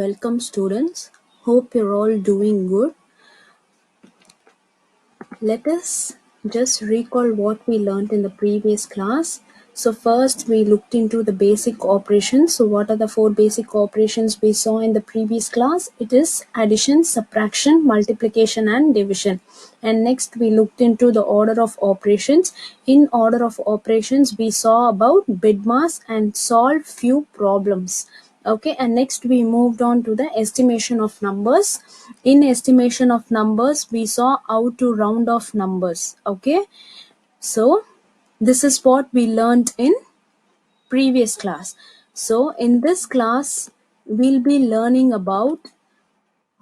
welcome students. Hope you're all doing good. Let us just recall what we learned in the previous class. So first we looked into the basic operations. So what are the four basic operations we saw in the previous class? It is addition, subtraction, multiplication and division. And next we looked into the order of operations. In order of operations we saw about BIDMAS and solved few problems. Okay, and next we moved on to the estimation of numbers. In estimation of numbers we saw how to round off numbers. Okay, so this is what we learned in previous class. So in this class we'll be learning about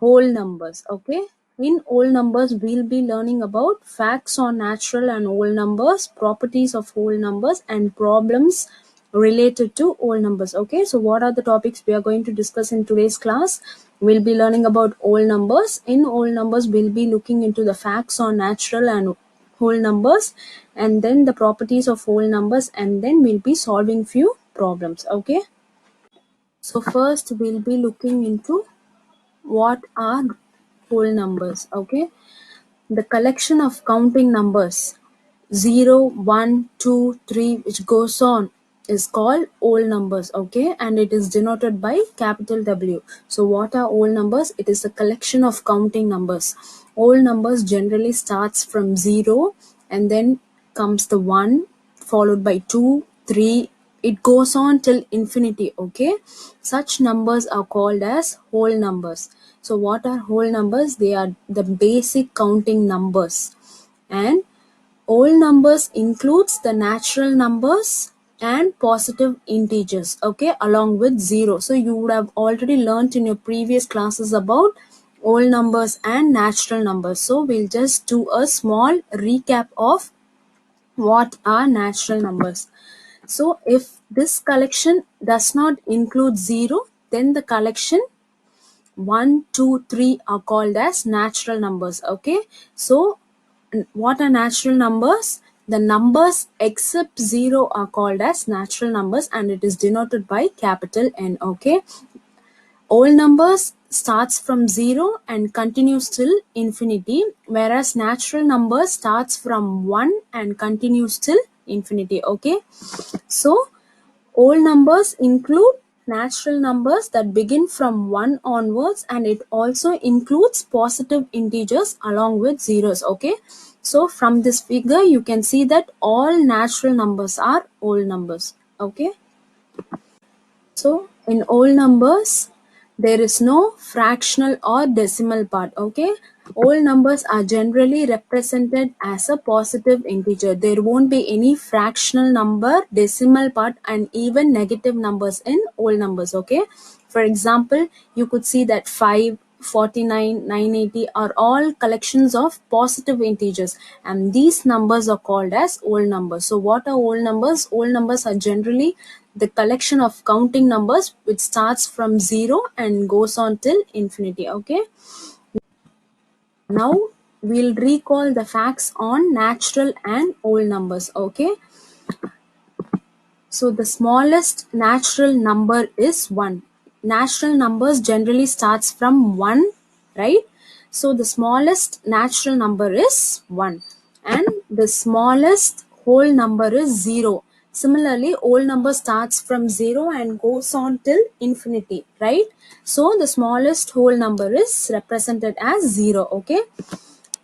whole numbers. Okay, in whole numbers we'll be learning about facts on natural and whole numbers, properties of whole numbers and problems related to whole numbers. Okay, so what are the topics we are going to discuss in today's class? We'll be learning about whole numbers. In whole numbers we'll be looking into the facts on natural and whole numbers, and then the properties of whole numbers, and then we'll be solving few problems. Okay, so first we'll be looking into what are whole numbers. Okay, the collection of counting numbers 0, 1, 2, 3, which goes on, is called whole numbers. Okay, and it is denoted by capital W. So what are whole numbers? It is a collection of counting numbers. Whole numbers generally starts from 0 and then comes the 1 followed by 2, 3, it goes on till infinity. Okay, such numbers are called as whole numbers. So what are whole numbers? They are the basic counting numbers. And whole numbers includes the natural numbers and positive integers, okay, along with 0. So you would have already learnt in your previous classes about whole numbers and natural numbers. So we'll just do a small recap of what are natural numbers. So if this collection does not include 0, then the collection 1, 2, 3 are called as natural numbers. Okay, so what are natural numbers? The numbers except 0 are called as natural numbers, and it is denoted by capital N. Okay, whole numbers starts from 0 and continues till infinity, whereas natural numbers starts from 1 and continues till infinity. Okay, so whole numbers include natural numbers that begin from 1 onwards, and it also includes positive integers along with zeros. Okay, so from this figure you can see that all natural numbers are whole numbers. Okay, so in whole numbers there is no fractional or decimal part. Okay, whole numbers are generally represented as a positive integer. There won't be any fractional number, decimal part and even negative numbers in whole numbers. Okay, for example, you could see that 5, 49, 980 are all collections of positive integers, and these numbers are called as whole numbers. So what are whole numbers? Whole numbers are generally the collection of counting numbers which starts from 0 and goes on till infinity. Okay, now we'll recall the facts on natural and whole numbers. Okay, so the smallest natural number is 1. Natural numbers generally starts from 1, right? So the smallest natural number is 1, and the smallest whole number is 0. Similarly, whole number starts from 0 and goes on till infinity, right? So the smallest whole number is represented as 0. Okay,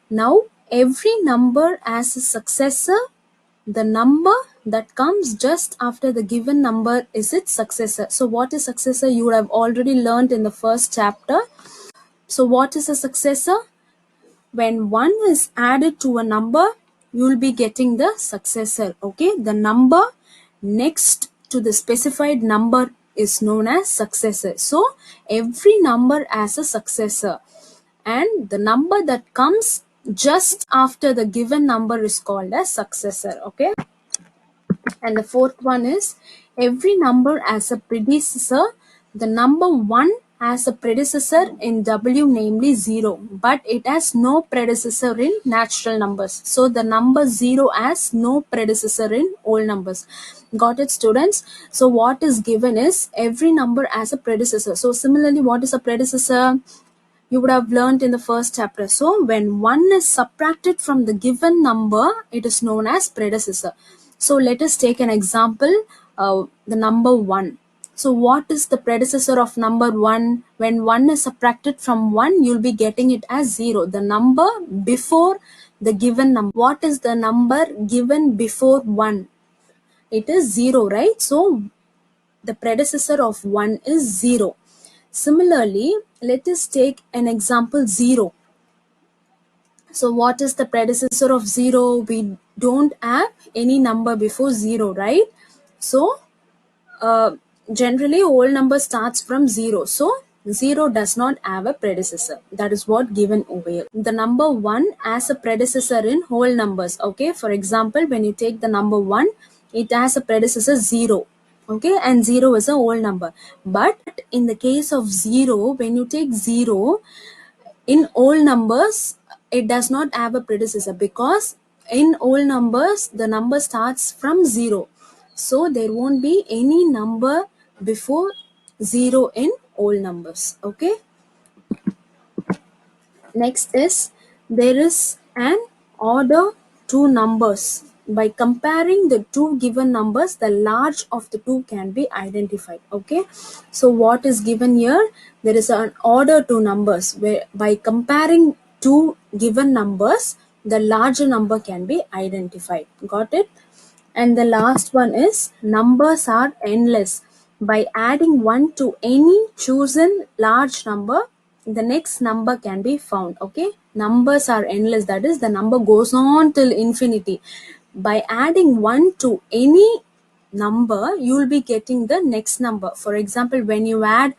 now every number has a successor. The number that comes just after the given number is its successor. So what is successor? You would have already learned in the first chapter. So what is a successor? When 1 is added to a number, you will be getting the successor. Okay, the number next to the specified number is known as successor. So every number has a successor, and the number that comes just after the given number is called as successor. Okay, and the fourth one is every number as a predecessor. The number 1 has a predecessor in W, namely 0, but it has no predecessor in natural numbers. So the number 0 has no predecessor in whole numbers. Got it, students? So what is given is every number has a predecessor. So similarly, what is a predecessor? You would have learned in the first chapter. So when 1 is subtracted from the given number, it is known as predecessor. So let us take an example, the number 1. So what is the predecessor of number 1? When 1 is subtracted from 1, you'll be getting it as 0. The number before the given number. What is the number given before 1? It is 0, right? So the predecessor of 1 is 0. Similarly, let us take an example 0. So what is the predecessor of 0? We don't have any number before 0, right? So generally whole number starts from 0. So 0 does not have a predecessor. That is what given over here. The number 1 has a predecessor in whole numbers. Okay, for example, when you take the number 1, it has a predecessor 0. Okay, and 0 is a whole number. But in the case of 0, when you take 0, in whole numbers, it does not have a predecessor, because in whole numbers the number starts from 0. So there won't be any number before 0 in whole numbers. Okay. Next is, there is an order to numbers. By comparing the two given numbers, the large of the two can be identified. Okay. So what is given here? There is an order to numbers where by comparing two given numbers, the larger number can be identified. Got it? And the last one is, numbers are endless. By adding 1 to any chosen large number, the next number can be found. Okay, numbers are endless, that is the number goes on till infinity. By adding 1 to any number, you will be getting the next number. For example, when you add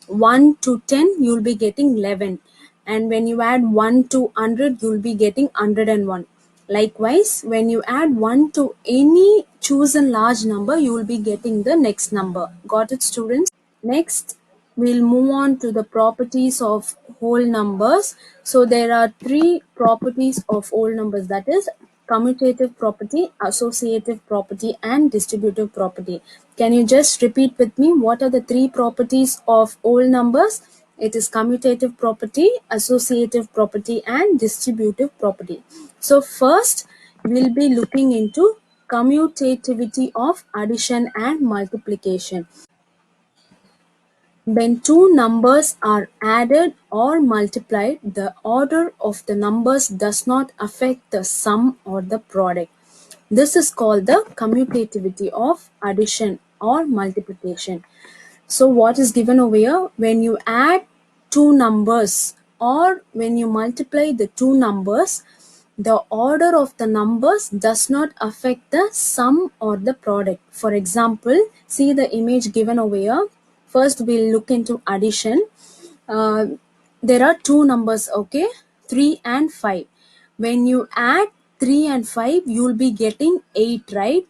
1 to 10, you will be getting 11, and when you add 1 to 100, you will be getting 101. Likewise, when you add 1 to any chosen large number, you will be getting the next number. Got it, students? Next, we'll move on to the properties of whole numbers. So there are three properties of whole numbers, that is commutative property, associative property, and distributive property. Can you just repeat with me what are the three properties of whole numbers? It is commutative property, associative property, and distributive property. So first, we'll be looking into commutativity of addition and multiplication. When two numbers are added or multiplied, the order of the numbers does not affect the sum or the product. This is called the commutativity of addition or multiplication. So what is given over here? When you add two numbers or when you multiply the two numbers, the order of the numbers does not affect the sum or the product. For example, see the image given over here. First, we'll look into addition. Uh, there are two numbers, okay, 3 and 5. When you add 3 and 5, you'll be getting 8, right?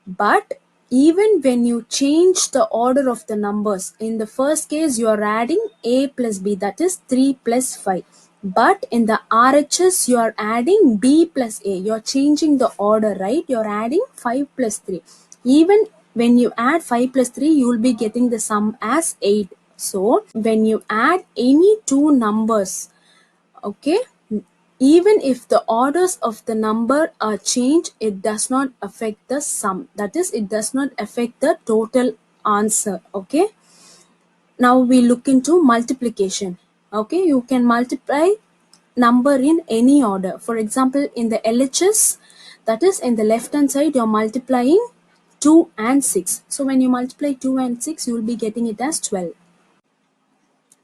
But even when you change the order of the numbers, in the first case you are adding a plus b, that is 3 plus 5. But in the RHS you are adding b plus a. You are changing the order, right? You are adding 5 plus 3. Even when you add 5 plus 3, you will be getting the sum as 8. So when you add any two numbers, okay, even if the orders of the number are changed, it does not affect the sum. That is, it does not affect the total answer. Okay. Now we look into multiplication. Okay, you can multiply number in any order. For example, in the LHS, that is in the left hand side, you're multiplying 2 and 6. So when you multiply 2 and 6, you will be getting it as 12.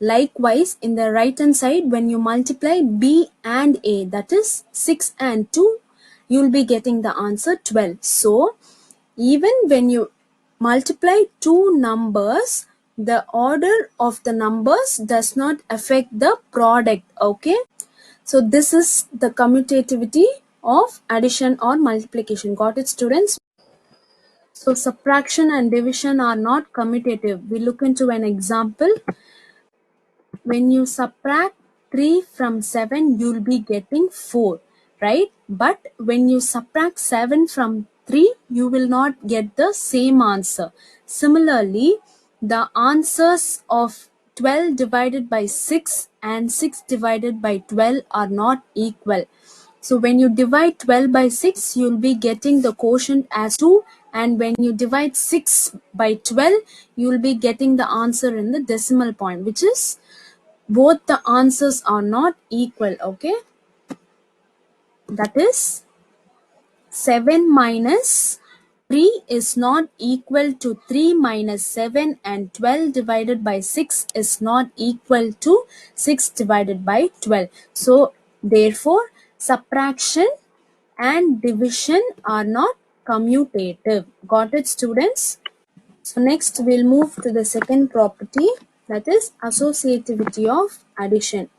Likewise, in the right hand side, when you multiply B and A, that is 6 and 2, you will be getting the answer 12. So, even when you multiply two numbers, the order of the numbers does not affect the product. Okay. So, this is the commutativity of addition or multiplication. Got it, students? So, subtraction and division are not commutative. We look into an example. when you subtract 3 from 7, you'll be getting 4, right? But when you subtract 7 from 3, you will not get the same answer. Similarly, the answers of 12 divided by 6 and 6 divided by 12 are not equal. So when you divide 12 by 6, you'll be getting the quotient as 2, and when you divide 6 by 12, you'll be getting the answer in the decimal point, which is both the answers are not equal. Okay, that is 7 minus 3 is not equal to 3 minus 7, and 12 divided by 6 is not equal to 6 divided by 12. So therefore subtraction and division are not commutative. Got it, students? So next we'll move to the second property, that is associativity of addition.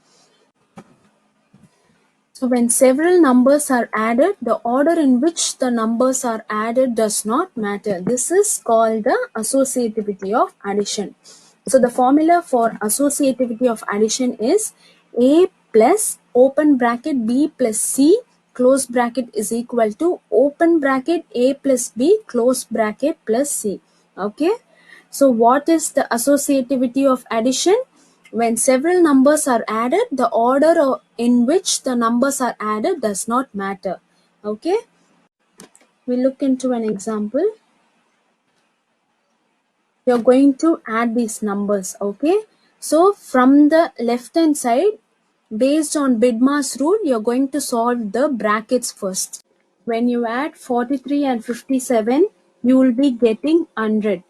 So when several numbers are added, the order in which the numbers are added does not matter. This is called the associativity of addition. So the formula for associativity of addition is A plus open bracket B plus C close bracket is equal to open bracket A plus B close bracket plus C. Okay. So what is the associativity of addition? When several numbers are added, the order in which the numbers are added does not matter. Okay. We look into an example. You're going to add these numbers. Okay. So from the left hand side, based on BIDMAS rule, you're going to solve the brackets first. When you add 43 and 57, you will be getting 100.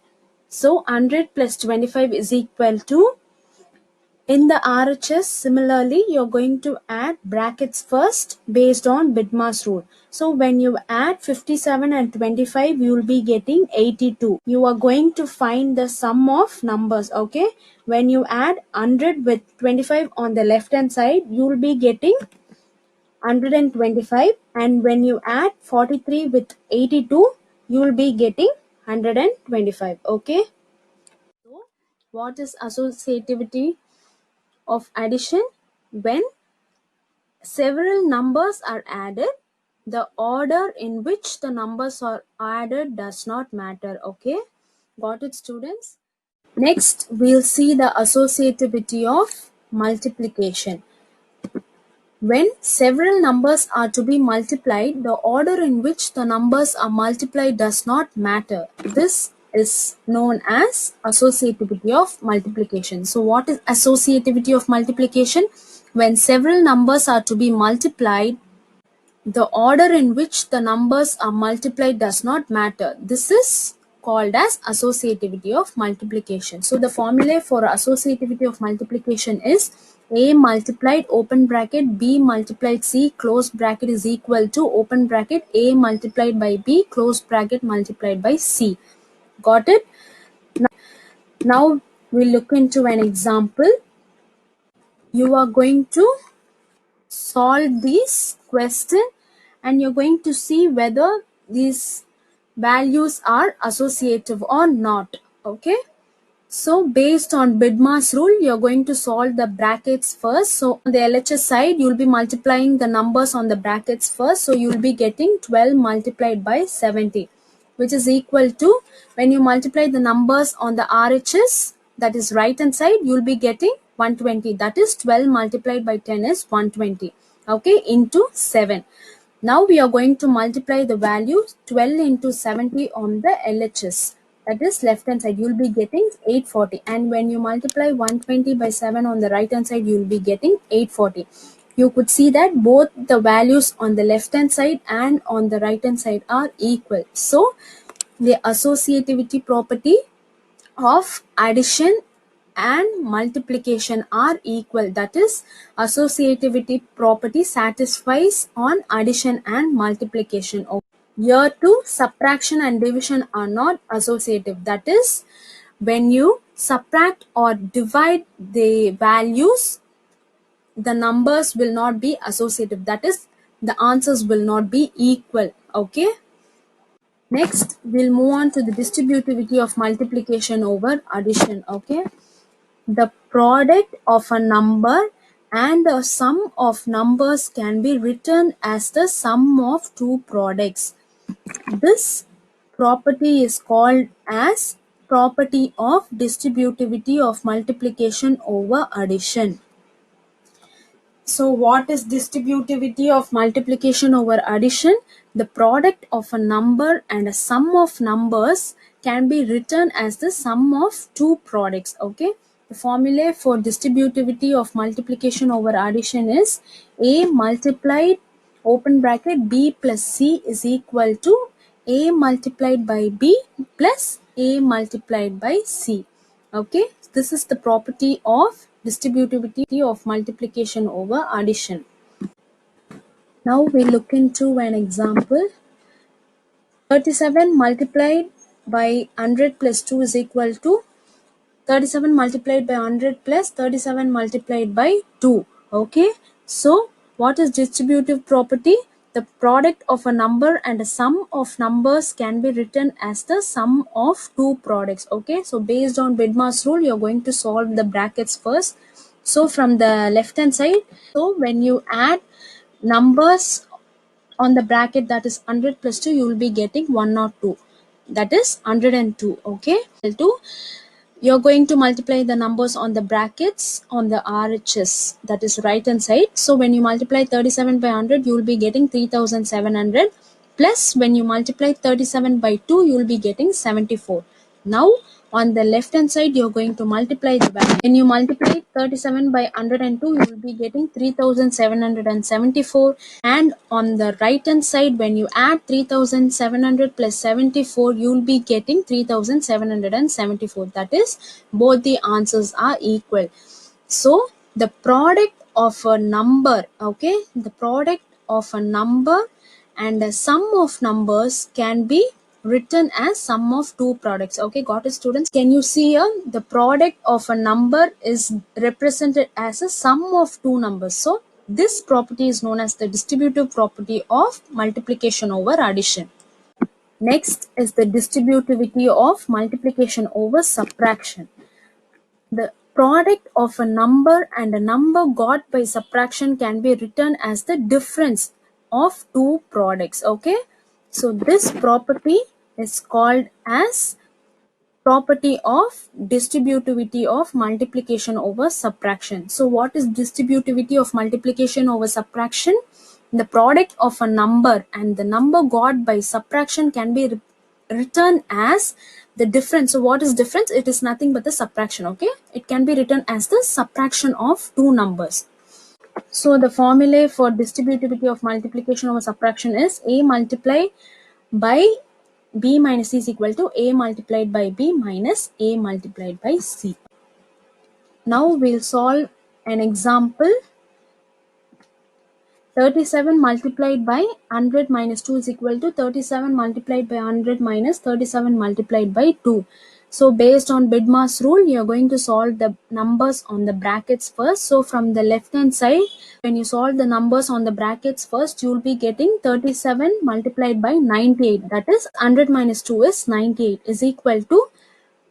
So 100 plus 25 is equal to, in the RHS, similarly, you're going to add brackets first based on BIDMAS rule. So when you add 57 and 25, you will be getting 82. You are going to find the sum of numbers, okay? When you add 100 with 25 on the left hand side, you will be getting 125, and when you add 43 with 82, you will be getting 125, okay? So what is associativity of addition? When several numbers are added, the order in which the numbers are added does not matter. Okay, got it, students? Next, we'll see the associativity of multiplication. When several numbers are to be multiplied, the order in which the numbers are multiplied does not matter. This is known as associativity of multiplication. So what is associativity of multiplication? When several numbers are to be multiplied, the order in which the numbers are multiplied does not matter. This is called as associativity of multiplication. So the formula for associativity of multiplication is A multiplied open bracket B multiplied C close bracket is equal to open bracket A multiplied by B close bracket multiplied by C. Got it? Now we look into an example. You are going to solve this question and you're going to see whether these values are associative or not. Okay, so based on BIDMAS rule, you're going to solve the brackets first. So on the LHS side, you'll be multiplying the numbers on the brackets first. So you'll be getting 12 multiplied by 70, which is equal to, when you multiply the numbers on the RHS, that is right hand side, you'll be getting 120. That is 12 multiplied by 10 is 120. Okay, into 7. Now we are going to multiply the value 12 into 70 on the LHS. That is left hand side, you will be getting 840. And when you multiply 120 by 7 on the right hand side, you will be getting 840. You could see that both the values on the left hand side and on the right hand side are equal. So the associativity property of addition and multiplication are equal. That is, associativity property satisfies on addition and multiplication. Here too, subtraction and division are not associative. That is, when you subtract or divide the values, the numbers will not be associative. That is, the answers will not be equal. Okay. Next, we'll move on to the distributivity of multiplication over addition. Okay. The product of a number and a sum of numbers can be written as the sum of two products. This property is called as property of distributivity of multiplication over addition. So what is distributivity of multiplication over addition? The product of a number and a sum of numbers can be written as the sum of two products. Okay. The formula for distributivity of multiplication over addition is A multiplied open bracket B plus C is equal to A multiplied by B plus A multiplied by C. Okay, this is the property of distributivity of multiplication over addition. Now we look into an example. 37 multiplied by 100 plus 2 is equal to 37 multiplied by 100 plus 37 multiplied by 2. Okay, so what is distributive property? The product of a number and a sum of numbers can be written as the sum of two products. Okay, so based on Bidmar's rule, you're going to solve the brackets first. So from the left hand side, so when you add numbers on the bracket, that is 100 plus 2, you will be getting 102, that is 102. Okay, you're going to multiply the numbers on the brackets on the RHS, that is right hand side. So when you multiply 37 by 100, you will be getting 3700, plus when you multiply 37 by 2, you will be getting 74. Now on the left hand side, you're going to multiply the value. When you multiply 37 by 102, you will be getting 3774. And on the right hand side, when you add 3700 plus 74, you will be getting 3774. That is, both the answers are equal. So the product of a number, okay, the product of a number and a sum of numbers can be written as sum of two products. Okay, got it, students? Can you see here the product of a number is represented as a sum of two numbers? So this property is known as the distributive property of multiplication over addition. Next is the distributivity of multiplication over subtraction. The product of a number and a number got by subtraction can be written as the difference of two products. Okay, so this property is called as property of distributivity of multiplication over subtraction. So what is distributivity of multiplication over subtraction? The product of a number and the number got by subtraction can be written as the difference. So what is difference? It is nothing but the subtraction. Okay, it can be written as the subtraction of two numbers. So the formula for distributivity of multiplication over subtraction is A multiplied by B minus C is equal to A multiplied by B minus A multiplied by C. Now we'll solve an example. 37 multiplied by 100 minus 2 is equal to 37 multiplied by 100 minus 37 multiplied by 2. So based on Bidmar's rule, you're going to solve the numbers on the brackets first. So from the left hand side, when you solve the numbers on the brackets first, you'll be getting 37 multiplied by 98. That is 100 minus 2 is 98 is equal to,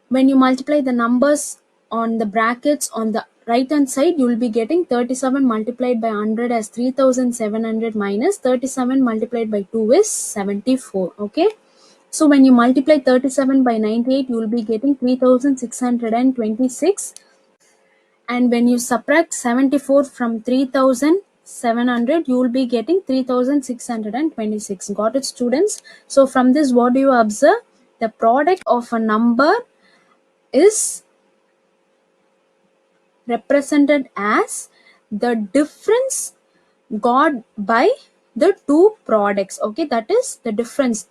when you multiply the numbers on the brackets on the right hand side, you will be getting 37 multiplied by 100 as 3700 minus 37 multiplied by 2 is 74. Okay, so when you multiply 37 by 98, you will be getting 3626, and when you subtract 74 from 3700, you will be getting 3626. Got it, students? So from this, what do you observe? The product of a number is represented as the difference got by the two products. Okay, that is the difference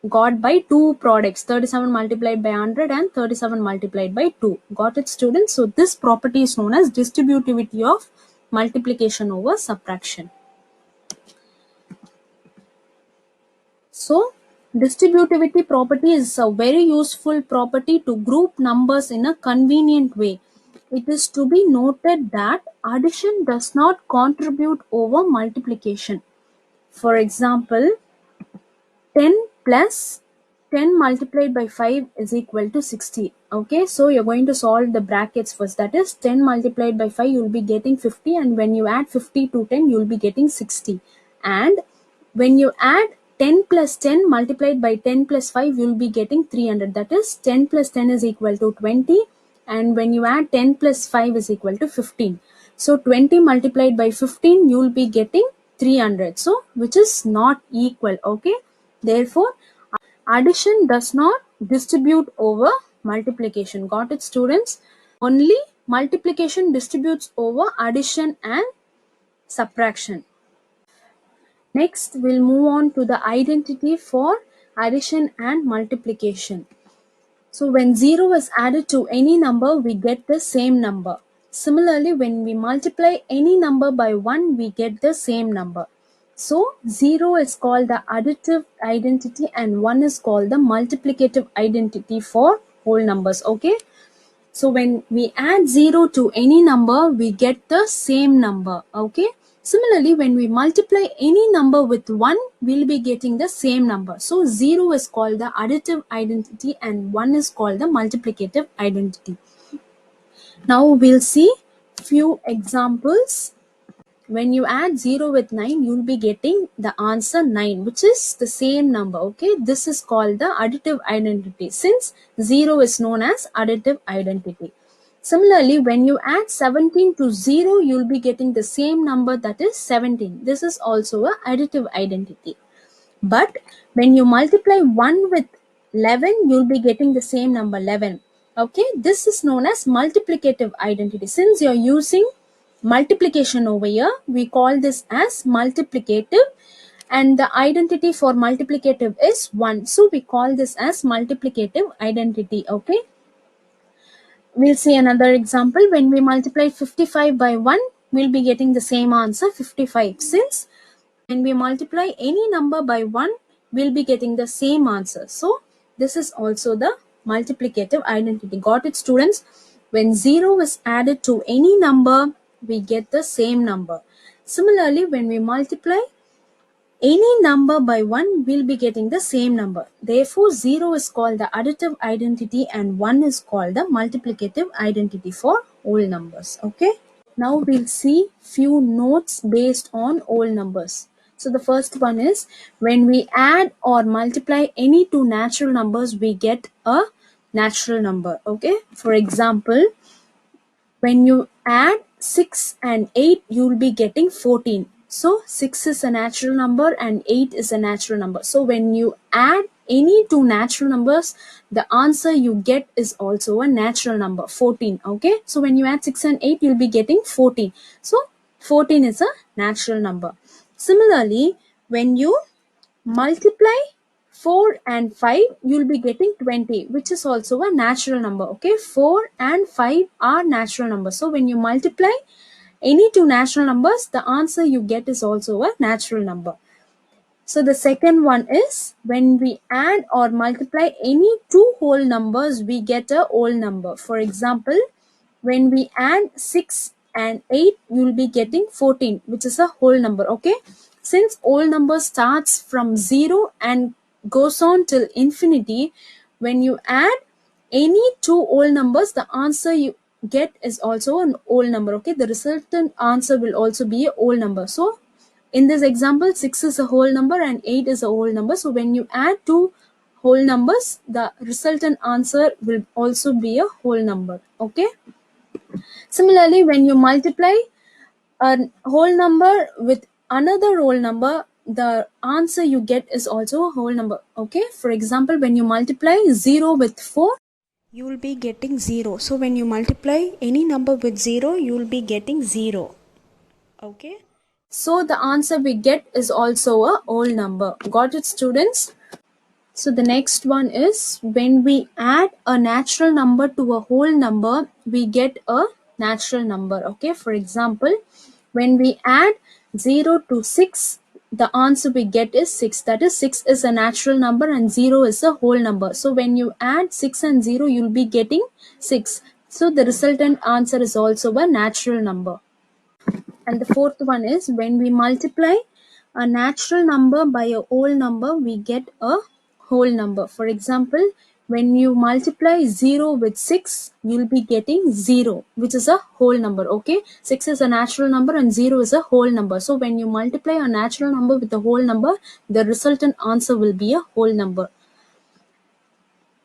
got by two products, 37 multiplied by 100 and 37 multiplied by 2. Got it, students? So this property is known as distributivity of multiplication over subtraction. So distributivity property is a very useful property to group numbers in a convenient way. It is to be noted that addition does not contribute over multiplication. For example, 10 plus 10 multiplied by 5 is equal to 60. Okay, so you're going to solve the brackets first. That is 10 multiplied by 5, you'll be getting 50, and when you add 50 to 10, you'll be getting 60. And when you add 10 plus 10 multiplied by 10 plus 5, you'll be getting 300. That is 10 plus 10 is equal to 20, and when you add 10 plus 5 is equal to 15. So 20 multiplied by 15, you'll be getting 300. So which is not equal. Okay, therefore addition does not distribute over multiplication. Got it, students? Only multiplication distributes over addition and subtraction. Next, we'll move on to the identity for addition and multiplication. So when 0 is added to any number, we get the same number. Similarly, when we multiply any number by 1, we get the same number. So 0 is called the additive identity and 1 is called the multiplicative identity for whole numbers. Okay. So when we add 0 to any number, we get the same number. Okay. Similarly, when we multiply any number with 1, we'll be getting the same number. So 0 is called the additive identity and 1 is called the multiplicative identity. Now we'll see few examples. When you add 0 with 9, you'll be getting the answer 9, which is the same number. Okay, this is called the additive identity since 0 is known as additive identity. Similarly, when you add 17 to 0, you'll be getting the same number, that is 17. This is also a additive identity. But when you multiply 1 with 11, you'll be getting the same number 11. Okay, this is known as multiplicative identity. Since you're using multiplication over here, we call this as multiplicative, and the identity for multiplicative is 1. So we call this as multiplicative identity. Okay, we'll see another example. When we multiply 55 by 1, we'll be getting the same answer 55. Since when we multiply any number by 1, we'll be getting the same answer. So this is also the multiplicative identity. Got it, students? When 0 is added to any number, we get the same number. Similarly, when we multiply any number by 1, we'll be getting the same number. Therefore, 0 is called the additive identity and 1 is called the multiplicative identity for whole numbers. Okay. Now we'll see few notes based on whole numbers. So the first one is when we add or multiply any two natural numbers, we get a natural number. Okay. For example, when you add 6 and 8, you'll be getting 14. So 6 is a natural number and 8 is a natural number. So when you add any two natural numbers, the answer you get is also a natural number, 14. Okay, so when you add 6 and 8, you'll be getting 14. So 14 is a natural number. Similarly, when you multiply 4 and 5, you'll be getting 20, which is also a natural number. Okay, 4 and 5 are natural numbers. So when you multiply any two natural numbers, the answer you get is also a natural number. So the second one is when we add or multiply any two whole numbers, we get a whole number. For example, when we add 6 and 8, you'll be getting 14, which is a whole number. Okay, since whole number starts from 0 and goes on till infinity, when you add any two whole numbers, the answer you get is also an whole number. Okay, the resultant answer will also be a whole number. So in this example, 6 is a whole number and 8 is a whole number. So when you add two whole numbers, the resultant answer will also be a whole number. Okay. Similarly, when you multiply a whole number with another whole number, the answer you get is also a whole number. Okay. For example, when you multiply 0 with 4, you will be getting 0. So when you multiply any number with 0, you will be getting 0. Okay. So the answer we get is also a whole number. Got it, students? So the next one is when we add a natural number to a whole number, we get a natural number. Okay. For example, when we add 0 to 6, the answer we get is 6. That is, 6 is a natural number and 0 is a whole number. So when you add 6 and 0, you'll be getting 6. So the resultant answer is also a natural number. And the fourth one is when we multiply a natural number by a whole number, we get a whole number. For example, when you multiply 0 with 6, you'll be getting 0, which is a whole number. Okay, 6 is a natural number and 0 is a whole number. So when you multiply a natural number with a whole number, the resultant answer will be a whole number.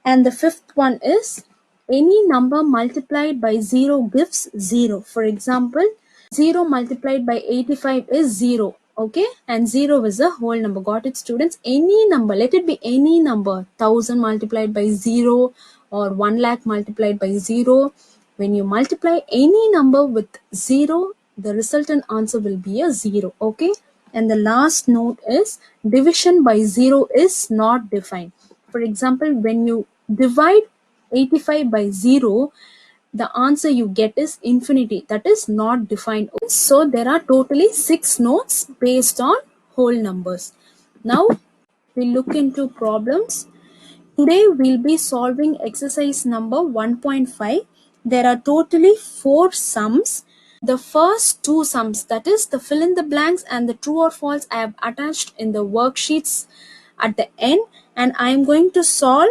And the fifth one is, any number multiplied by 0 gives 0. For example, 0 multiplied by 85 is 0. Okay, and 0 is a whole number. Got it, students? Any number, let it be any number, 1000 multiplied by 0 or 1 lakh multiplied by 0. When you multiply any number with 0, the resultant answer will be a 0. Okay, and the last note is, division by 0 is not defined. For example, when you divide 85 by 0, the answer you get is infinity, that is not defined. So there are totally 6 notes based on whole numbers. Now we look into problems. Today we'll be solving exercise number 1.5. There are totally 4 sums. The first 2 sums, that is the fill in the blanks and the true or false, I have attached in the worksheets at the end, and I am going to solve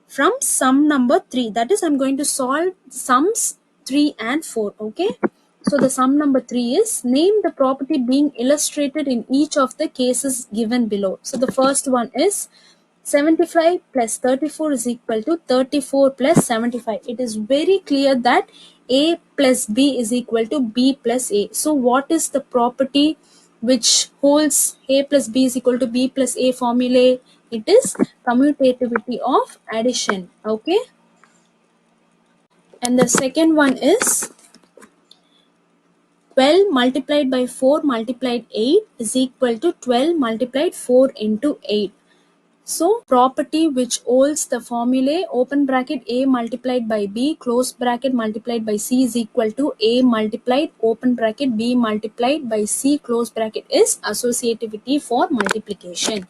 from sum number 3. That is, I'm going to solve sums 3 and 4. Okay, so the sum number 3 is, name the property being illustrated in each of the cases given below. So the first one is, 75 plus 34 is equal to 34 plus 75. It is very clear that A plus B is equal to B plus A. So what is the property which holds A plus B is equal to B plus A formulae? It is commutativity of addition. Okay. And the second one is, 12 multiplied by 4 multiplied 8 is equal to 12 multiplied 4 into 8. So property which holds the formulae, open bracket A multiplied by B close bracket multiplied by C is equal to A multiplied open bracket B multiplied by C close bracket, is associativity for multiplication.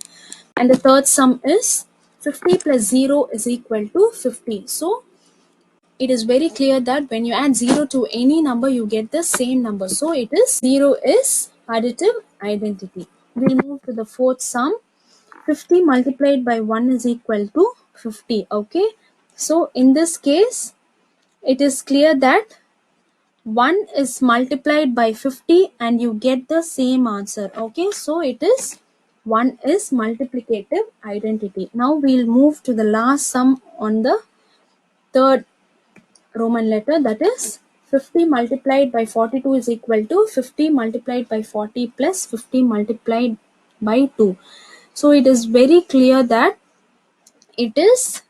And the third sum is, 50 plus 0 is equal to 50. So it is very clear that when you add 0 to any number, you get the same number. So it is 0 is additive identity. We'll move to the fourth sum. 50 multiplied by 1 is equal to 50. Okay, so in this case, it is clear that 1 is multiplied by 50 and you get the same answer. Okay, so it is 1 is multiplicative identity. Now we'll move to the last sum on the third Roman letter, that is, 50 multiplied by 42 is equal to 50 multiplied by 40 plus 50 multiplied by 2. So it is very clear that it is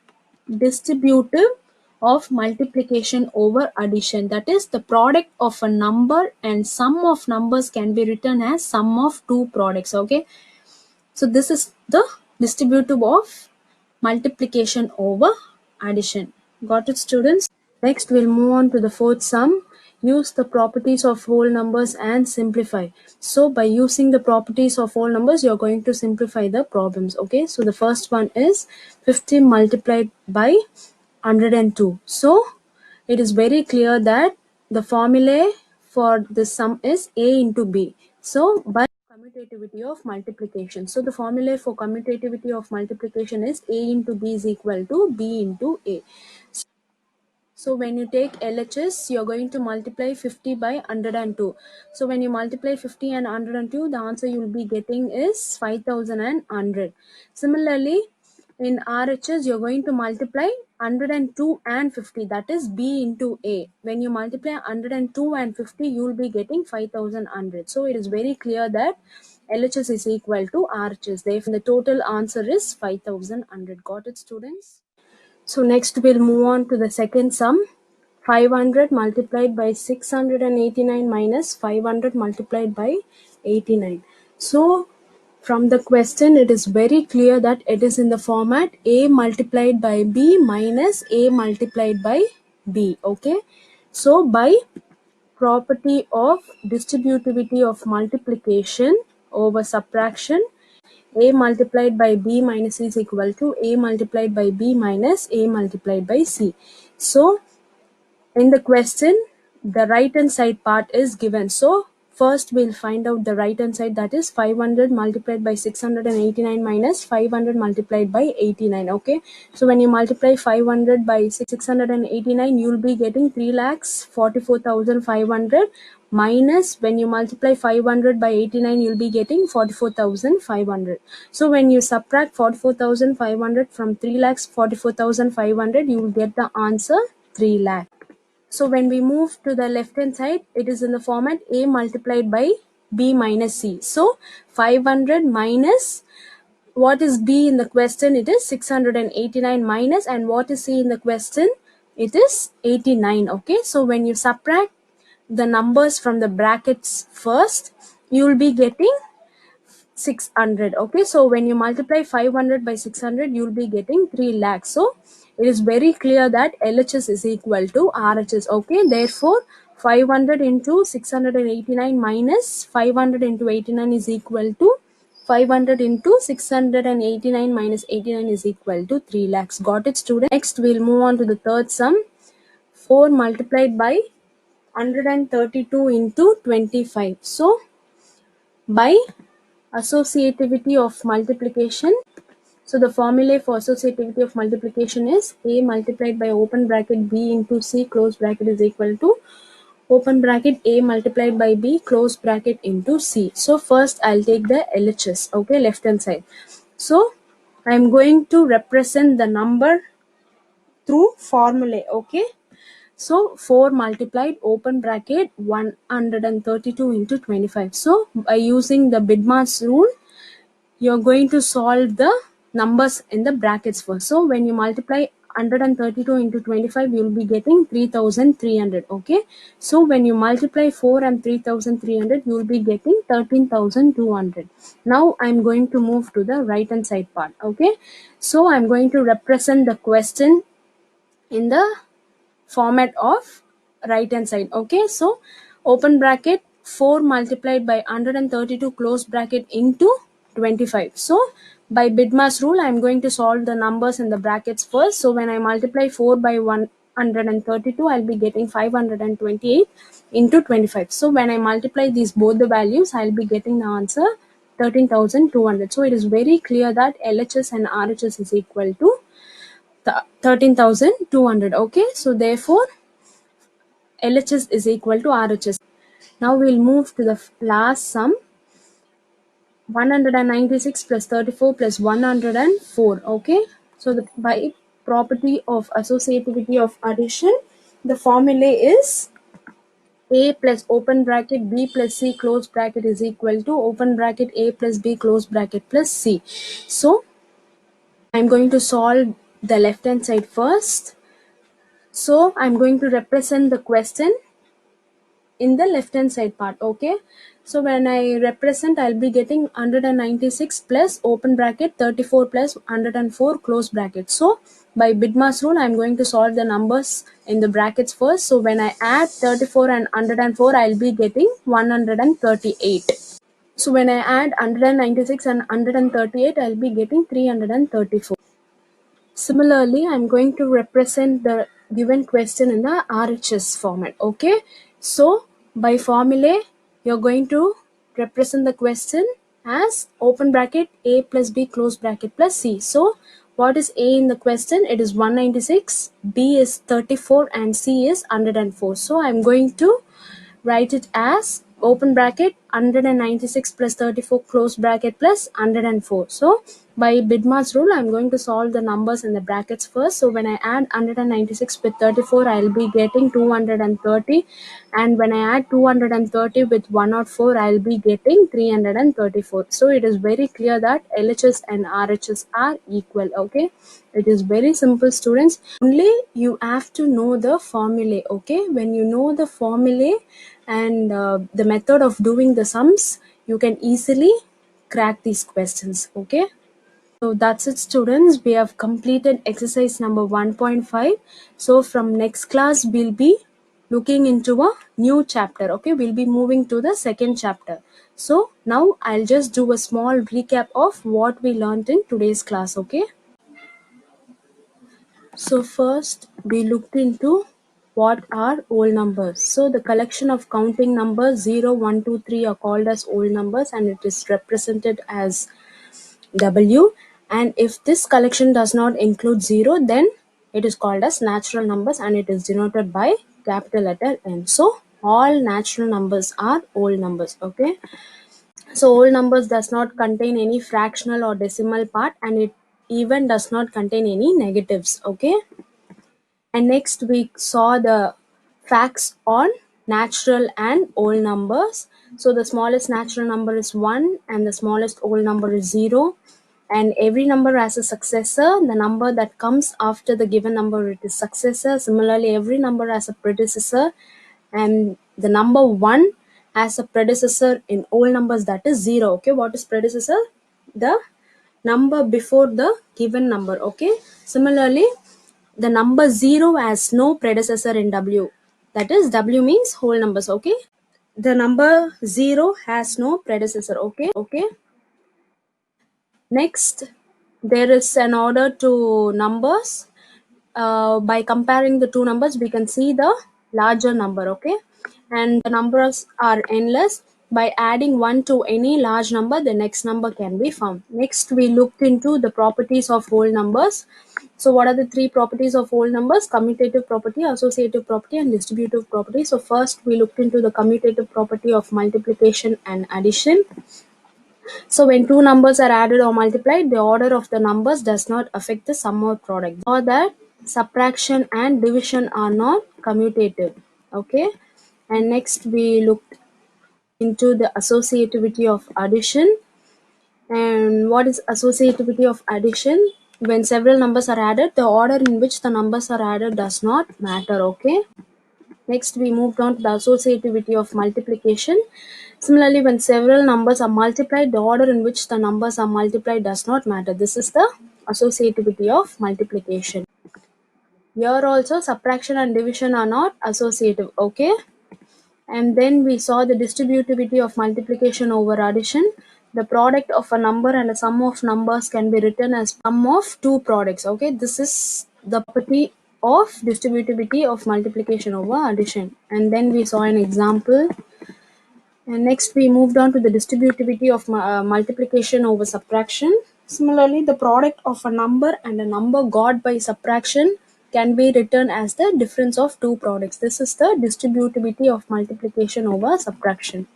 distributive of multiplication over addition. That is, the product of a number and sum of numbers can be written as sum of two products. Okay, so this is the distributive of multiplication over addition. Got it, students? Next, we'll move on to the fourth sum. Use the properties of whole numbers and simplify. So by using the properties of whole numbers, you're going to simplify the problems. Okay, so the first one is 50 multiplied by 102. So it is very clear that the formula for this sum is A into B. So by commutativity of multiplication. So the formula for commutativity of multiplication is A into B is equal to B into A. So when you take LHS, you're going to multiply 50 by 102. So when you multiply 50 and 102, the answer you'll be getting is 5100. Similarly, in RHS, you're going to multiply 102 and 50. That is B into A. When you multiply 102 and 50, you'll be getting 5100. So it is very clear that LHS is equal to RHS. Therefore, the total answer is 5100. Got it, students? So next we'll move on to the second sum. 500 multiplied by 689 minus 500 multiplied by 89. So from the question, it is very clear that it is in the format A multiplied by B minus A multiplied by B. Okay. So by property of distributivity of multiplication over subtraction, A multiplied by B minus C is equal to A multiplied by B minus A multiplied by C. So in the question, the right hand side part is given. So first we'll find out the right hand side, that is 500 multiplied by 689 minus 500 multiplied by 89. Okay, so when you multiply 500 by 689, you'll be getting 3,44,500 minus when you multiply 500 by 89, you'll be getting 44,500. So when you subtract 44,500 from 3,44,500, you will get the answer 3 lakh. So when we move to the left hand side, it is in the format A multiplied by B minus C. So 500 minus, what is B in the question? It is 689 minus, and what is C in the question? It is 89. Okay, so when you subtract the numbers from the brackets first, you will be getting 600. Okay, so when you multiply 500 by 600, you'll be getting 3 lakhs. So it is very clear that LHS is equal to RHS. Okay, therefore 500 into 689 minus 500 into 89 is equal to 500 into 689 minus 89 is equal to 3 lakhs. Got it, student? Next, we'll move on to the third sum. 4 multiplied by 132 into 25. So by associativity of multiplication, so the formula for associativity of multiplication is A multiplied by open bracket B into C close bracket is equal to open bracket A multiplied by B close bracket into C. So first I'll take the LHS, okay, left hand side. So I'm going to represent the number through formula, okay. So 4 multiplied open bracket 132 into 25. So by using the BIDMAS rule, you're going to solve the numbers in the brackets first. So when you multiply 132 into 25, you'll be getting 3,300. Okay. So when you multiply 4 and 3,300, you'll be getting 13,200. Now I'm going to move to the right hand side part. Okay. So I'm going to represent the question in the format of right hand side. Okay, so open bracket 4 multiplied by 132 close bracket into 25. So by BIDMAS rule, I'm going to solve the numbers in the brackets first. So when I multiply 4 by 132, I'll be getting 528 into 25. So when I multiply these both the values, I'll be getting the answer 13,200. So it is very clear that LHS and RHS is equal to 13,200. Okay, so therefore LHS is equal to RHS. Now we'll move to the last sum, 196 plus 34 plus 104. Okay, so by property of associativity of addition, the formula is A plus open bracket B plus C close bracket is equal to open bracket A plus B close bracket plus C. So I'm going to solve the left hand side first. So I'm going to represent the question in the left hand side part. Okay, so when I represent, I'll be getting 196 plus open bracket 34 plus 104 close bracket. So by BIDMAS rule, I'm going to solve the numbers in the brackets first. So when I add 34 and 104, I'll be getting 138. So when I add 196 and 138, I'll be getting 334. Similarly, I'm going to represent the given question in the RHS format. Okay, so by formula, you're going to represent the question as open bracket A plus B close bracket plus C. So what is A in the question? It is 196, B is 34, and C is 104. So I'm going to write it as open bracket 196 plus 34 close bracket plus 104. So by BIDMAS rule, I'm going to solve the numbers in the brackets first. So when I add 196 with 34, I'll be getting 230, and when I add 230 with 104, I'll be getting 334. So it is very clear that LHS and RHS are equal. Okay, it is very simple, students. Only you have to know the formula. Okay, when you know the formula and the method of doing the sums, you can easily crack these questions. Okay, so that's it, students. We have completed exercise number 1.5. So from next class, we'll be looking into a new chapter. Okay, we'll be moving to the second chapter. So now I'll just do a small recap of what we learned in today's class. Okay, so first we looked into what are whole numbers? So the collection of counting numbers 0, 1, 2, 3 are called as whole numbers, and it is represented as W. And if this collection does not include 0, then it is called as natural numbers, and it is denoted by capital letter N. So all natural numbers are whole numbers. Okay. So whole numbers does not contain any fractional or decimal part, and it even does not contain any negatives. Okay. And next we saw the facts on natural and whole numbers. So the smallest natural number is 1 and the smallest whole number is 0. And every number has a successor. The number that comes after the given number, it is successor. Similarly, every number has a predecessor, and the number 1 has a predecessor in whole numbers, that is 0. Okay, what is predecessor? The number before the given number. Okay, similarly, the number 0 has no predecessor in W. That is, W means whole numbers. Okay, the number 0 has no predecessor. Okay. Next, there is an order to numbers. By comparing the two numbers, we can see the larger number. Okay, and the numbers are endless. By adding 1 to any large number, the next number can be found. Next, we looked into the properties of whole numbers. So what are the three properties of whole numbers? Commutative property, associative property, and distributive property. So first, we looked into the commutative property of multiplication and addition. So when two numbers are added or multiplied, the order of the numbers does not affect the sum or product. Or that subtraction and division are not commutative. Okay. And next we looked into the associativity of addition. And what is associativity of addition? When several numbers are added, the order in which the numbers are added does not matter. Okay. Next, we moved on to the associativity of multiplication. Similarly, when several numbers are multiplied, the order in which the numbers are multiplied does not matter. This is the associativity of multiplication. Here also, subtraction and division are not associative. Okay. And then we saw the distributivity of multiplication over addition. The product of a number and a sum of numbers can be written as sum of two products. Okay, this is the property of distributivity of multiplication over addition. And then we saw an example. And next we moved on to the distributivity of multiplication over subtraction. Similarly, the product of a number and a number got by subtraction can be written as the difference of two products. This is the distributivity of multiplication over subtraction.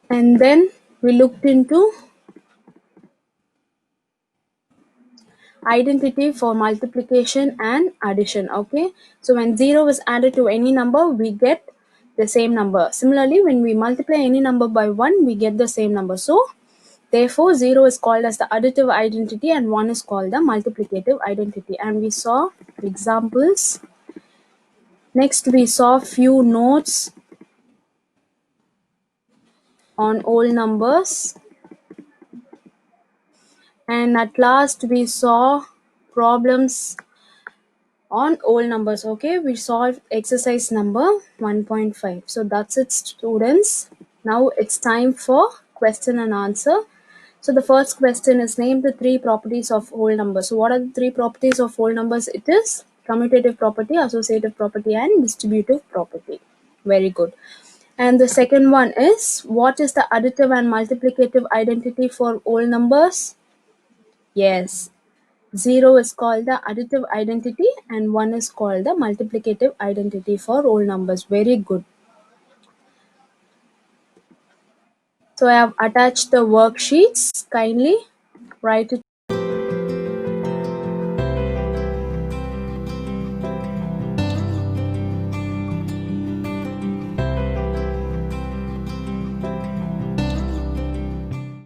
And then we looked into identity for multiplication and addition. Okay, so when 0 is added to any number, we get the same number. Similarly, when we multiply any number by 1, we get the same number. So therefore 0 is called as the additive identity and 1 is called the multiplicative identity. And we saw examples. Next we saw few notes on whole numbers. And at last we saw problems on whole numbers. Okay, we solved exercise number 1.5. So that's it, students. Now it's time for question and answer. So the first question is, name the three properties of whole numbers. So what are the three properties of whole numbers? It is commutative property, associative property, and distributive property. Very good. And the second one is, what is the additive and multiplicative identity for whole numbers? Yes, 0 is called the additive identity and 1 is called the multiplicative identity for whole numbers. Very good. So I have attached the worksheets. Kindly write it